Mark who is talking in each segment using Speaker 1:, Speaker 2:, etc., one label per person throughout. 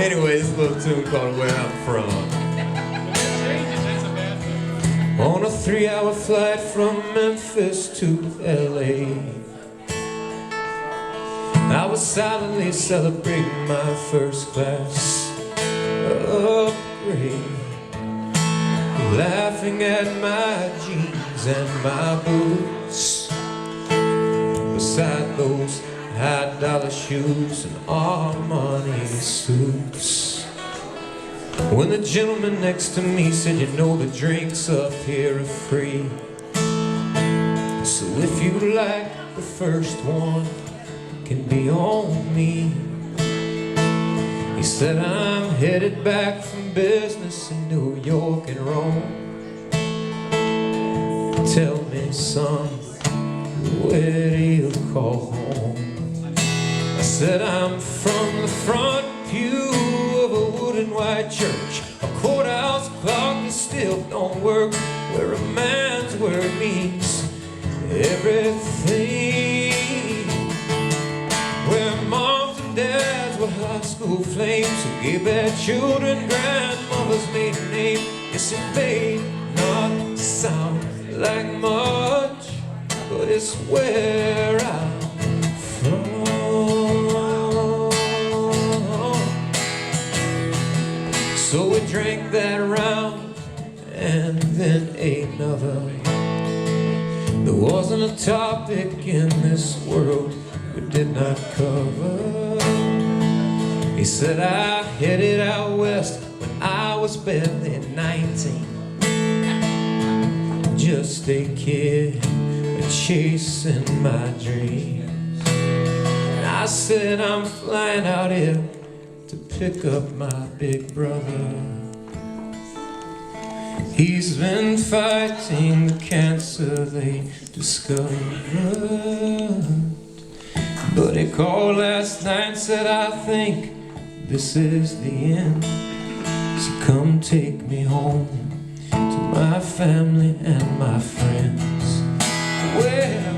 Speaker 1: Anyway, this little tune called Where I'm From. On a 3-hour flight from Memphis to LA, I was silently celebrating my first class upgrade, laughing at my jeans and my boots, beside those high-dollar shoes and Armani suits. When the gentleman next to me said, you know the drinks up here are free, so if you like the first one, it can be on me. He said, I'm headed back from business in New York and Rome. Tell me, son, where do you call home? I said, I'm from the front pew of a wood and white church, a courthouse clock that still don't work, where a man's word means everything, where moms and dads were high school flames who gave their children grandmother's maiden name. Yes, it may not sound like much, but it's where I'm from. So we drank that round and then another. There wasn't a topic in this world we did not cover. He said, I headed out west when I was barely 19, just a kid chasing my dreams. And I said, I'm flying out here to pick up my big brother. He's been fighting the cancer they discovered, but he called last night and said, I think this is the end, so come take me home to my family and my friends. Well,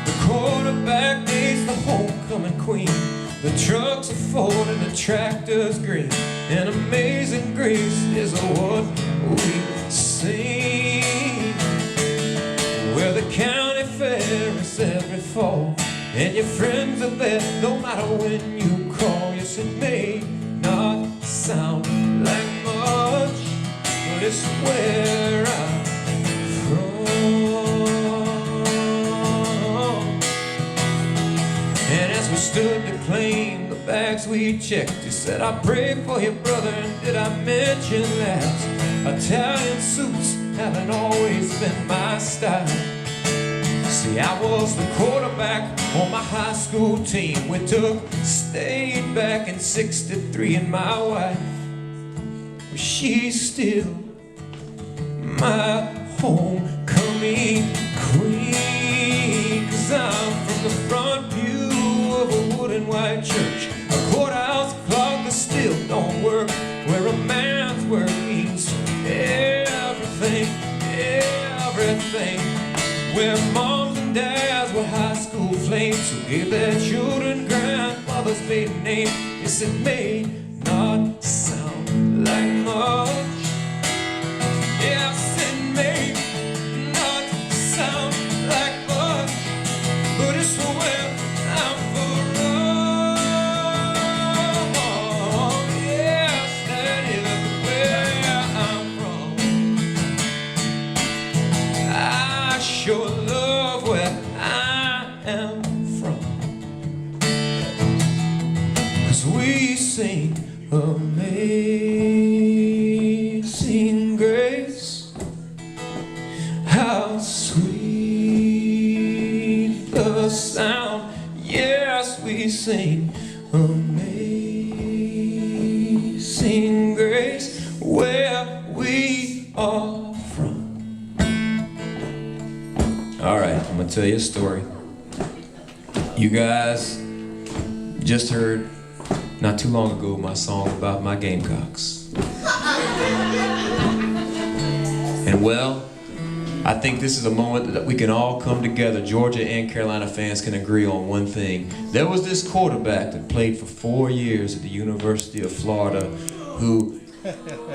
Speaker 1: the quarterback needs the homecoming queen, the trucks are Ford and the tractor's green, and Amazing Grace is what we sing. Where the county fair is every fall, and your friends are there no matter when you call. Yes, it may not sound like much, but it's where I'm from. And as we stood to claim the bags we checked, he said, I pray for you, brother, and did I mention that Italian suits haven't always been my style? See, I was the quarterback on my high school team. We took state back in '63, and my wife, well, she's still my homecoming queen. 'Cause I'm from the front pew of a wood and white church, a courthouse clock that still don't work, where a man's word means everything, everything, where moms and dads were high school flames who gave their children grandmother's maiden name. Yes, it may not sound like much. Yes, it may not sound like much, but it's where I'm from. Yes, that is where I'm from. I sure love where I am from, 'cause we sing Amazing Grace. How sweet the sound. Yes, we sing Amazing Grace, where we are from. All right, I'm gonna tell you a story. You guys just heard not too long ago my song about my Gamecocks. And well, I think this is a moment that we can all come together. Georgia and Carolina fans can agree on one thing. There was this quarterback that played for 4 years at the University of Florida who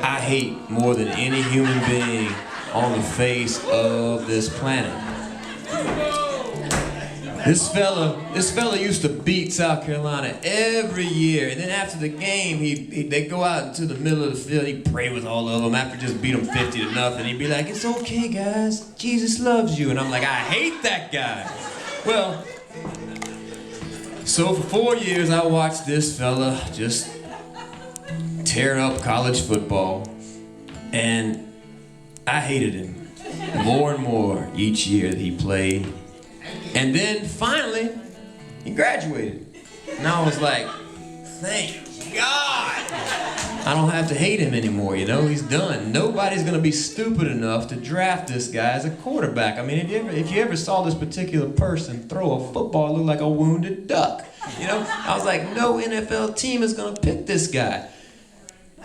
Speaker 1: I hate more than any human being on the face of this planet. This fella used to beat South Carolina every year, and then after the game, they'd go out into the middle of the field, he'd pray with all of them after just beat them 50-0, he'd be like, "It's okay, guys, Jesus loves you," and I'm like, I hate that guy. Well, so for 4 years, I watched this fella just tear up college football, and I hated him more and more each year that he played. And then finally, he graduated. And I was like, thank God. I don't have to hate him anymore, you know, he's done. Nobody's gonna be stupid enough to draft this guy as a quarterback. I mean, if you ever saw this particular person throw a football, it looked like a wounded duck. You know, I was like, no NFL team is gonna pick this guy.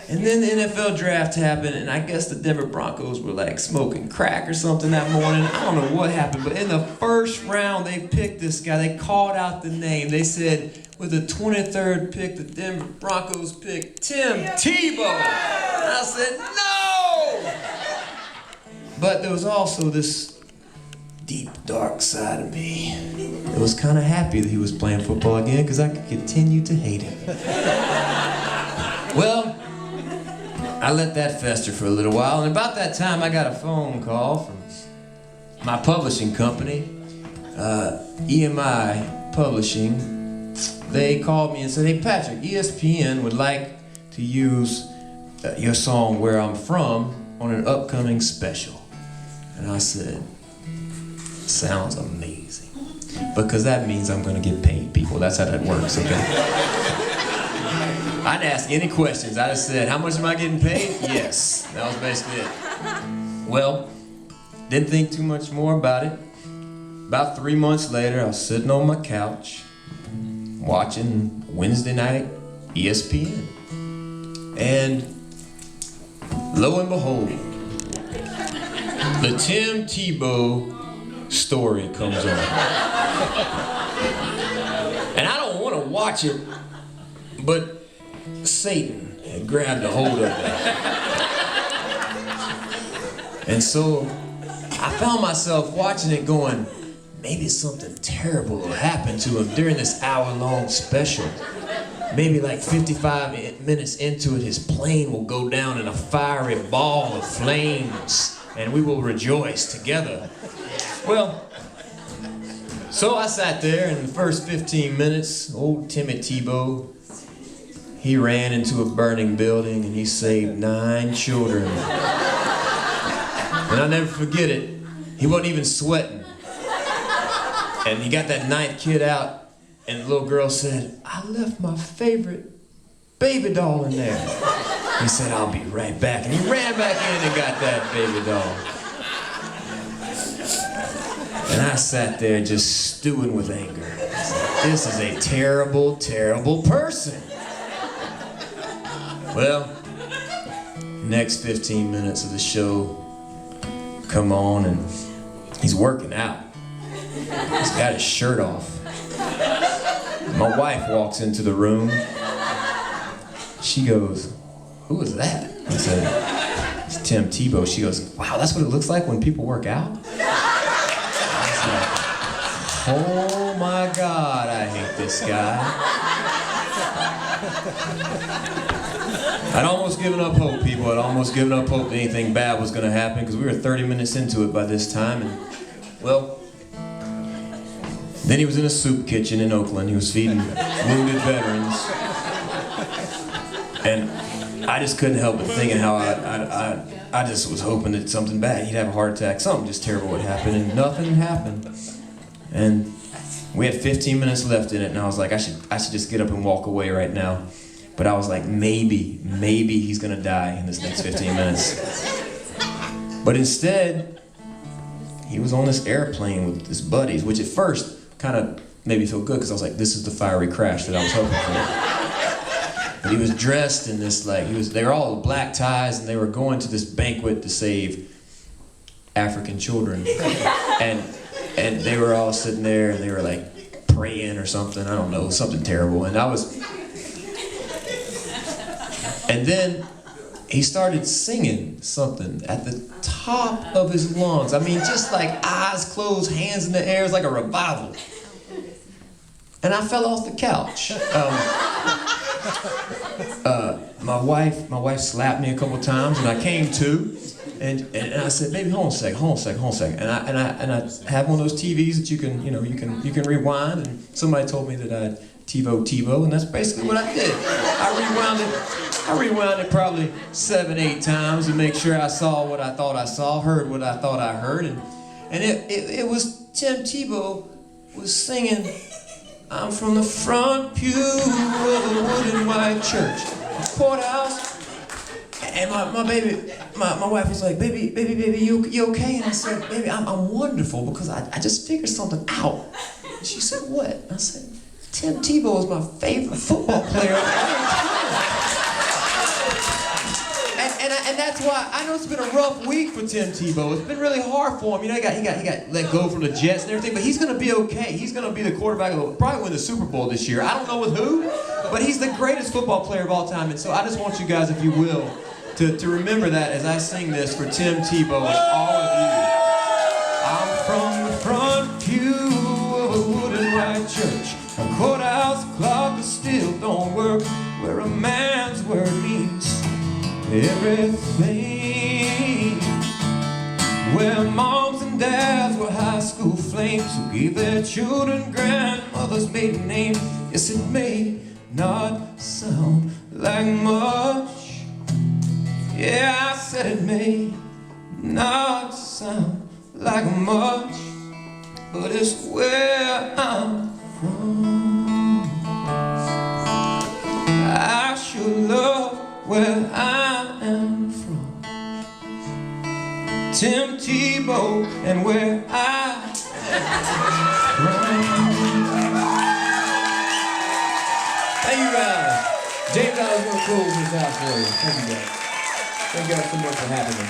Speaker 1: And then the NFL draft happened, and I guess the Denver Broncos were like smoking crack or something that morning. I don't know what happened, but in the first round, they picked this guy. They called out the name. They said, with the 23rd pick, the Denver Broncos picked Tim Tebow. And I said, no! But there was also this deep, dark side of me. I was kind of happy that he was playing football again because I could continue to hate him. Well, I let that fester for a little while, and about that time I got a phone call from my publishing company, EMI Publishing. They called me and said, "Hey Patrick, ESPN would like to use your song Where I'm From on an upcoming special." And I said, sounds amazing. Because that means I'm gonna get paid, people. That's how that works, okay? I didn't ask any questions. I just said, how much am I getting paid? Yes. That was basically it. Well, didn't think too much more about it. About 3 months later, I was sitting on my couch watching Wednesday night ESPN. And lo and behold, the Tim Tebow story comes on. And I don't want to watch it, but Satan had grabbed a hold of it. And so I found myself watching it going, maybe something terrible will happen to him during this hour-long special. Maybe like 55 minutes into it, his plane will go down in a fiery ball of flames, and we will rejoice together. Well, so I sat there, and in the first 15 minutes, old Timmy Tebow, he ran into a burning building and he saved 9 children. And I'll never forget it, he wasn't even sweating. And he got that 9th kid out, and the little girl said, "I left my favorite baby doll in there." He said, "I'll be right back." And he ran back in and got that baby doll. And I sat there just stewing with anger. I said, this is a terrible, terrible person. Well, next 15 minutes of the show come on, and he's working out. He's got his shirt off. My wife walks into the room. She goes, "Who is that?" I said, "It's Tim Tebow." She goes, "Wow, that's what it looks like when people work out?" I was like, oh my God, I hate this guy. I'd almost given up hope, people. I'd almost given up hope that anything bad was going to happen, because we were 30 minutes into it by this time. And, well, then he was in a soup kitchen in Oakland. He was feeding wounded veterans. And I just couldn't help but thinking how I just was hoping that something bad, he'd have a heart attack, something just terrible would happen, and nothing happened. And we had 15 minutes left in it, and I was like, I should just get up and walk away right now. But I was like, maybe he's gonna die in this next 15 minutes. But instead, he was on this airplane with his buddies, which at first kind of made me feel good, because I was like, this is the fiery crash that I was hoping for. But he was dressed in this, like, they were all black ties, and they were going to this banquet to save African children, and they were all sitting there and they were like praying or something. I don't know, something terrible. And then he started singing something at the top of his lungs. I mean, just like eyes closed, hands in the air. It was like a revival. And I fell off the couch. My wife slapped me a couple times, and I came to, and I said, "Baby, hold on a second." And I have one of those TVs that you can rewind. And somebody told me that I'd Tebow, and that's basically what I did. I rewound it probably 7, 8 times to make sure I saw what I thought I saw, heard what I thought I heard, and it was Tim Tebow was singing, "I'm from the front pew of a wooden white church, a courthouse." And my wife was like, baby, you okay? And I said, "Baby, I'm wonderful, because I just figured something out." And she said, "What?" And I said, "Tim Tebow is my favorite football player of all time." And that's why I know it's been a rough week for Tim Tebow. It's been really hard for him. You know, he got let go from the Jets and everything, but he's going to be okay. He's going to be the quarterback of probably win the Super Bowl this year. I don't know with who, but he's the greatest football player of all time. And so I just want you guys, if you will, to remember that as I sing this for Tim Tebow and all of you. I'm from the front pew of a wooden white church, a courthouse clock that still don't work, where a man's word means everything, where moms and dads were high school flames who gave their children grandmother's maiden name. Yes, it may not sound like much. Yeah, I said it may not sound like much, but it's where I'm from. I sure love where I am from, Tim Tebow, and where I am from. Thank you guys. James, I was going to close this out for you. Thank you guys. Thank you guys so much for having me.